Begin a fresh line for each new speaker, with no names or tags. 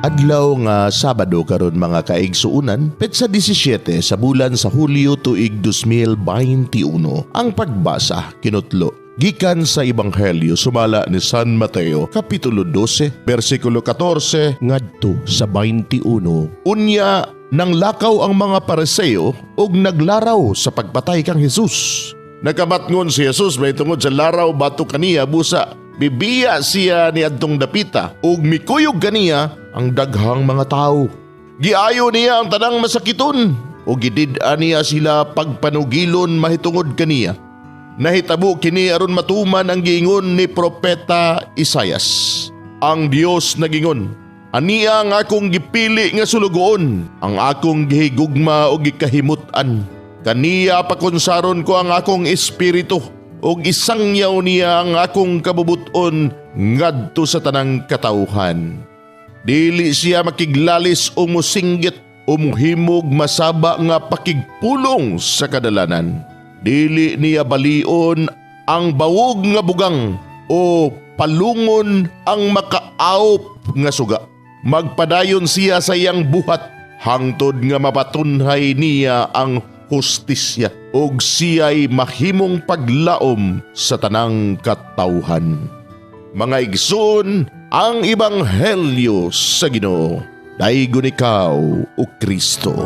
Adlaw nga Sabado karon mga kaigsuunan, petsa 17 sa bulan sa Hulyo tuig 2021. Ang pagbasa kinutlo gikan sa Ebanghelyo sumala ni San Mateo kapitulo 12 bersikulo 14 ngadto sa 21. Unya nang lakaw ang mga Pariseo ug naglaraw sa pagpatay kang Hesus. Nakamatngon si Jesus may tungod sa laraw bato kaniya busa bibiya siya ni adtong dapita ug mikuyog kaniya ang daghang mga tao. Giayo niya ang tanang masakiton o gidid-an niya sila pagpanugilon mahitungod kaniya. Nahitabo kini aron matuman ang giingon ni Propeta Isaias. Ang Dios nagingon, "Aniya ang akong gipili nga sulugoon, ang akong gihigugma o gikahimutan. Kaniya pakonsaron ko ang akong espiritu o isangyaw niya ang akong kabubuton ngadto sa tanang katawhan." Dili siya makiglalis o musinggit o muhimog masaba nga pakigpulong sa kadalanan. Dili niya balion ang bawog nga bugang o palungon ang makaawp nga suga. Magpadayon siya sa iyang buhat hangtod nga mapatunhay niya ang hustisya ug siya'y mahimong paglaom sa tanang katawhan. Mga igsoon, ang Ebanghelyo sa Ginoo. Daigon ikaw, o Kristo.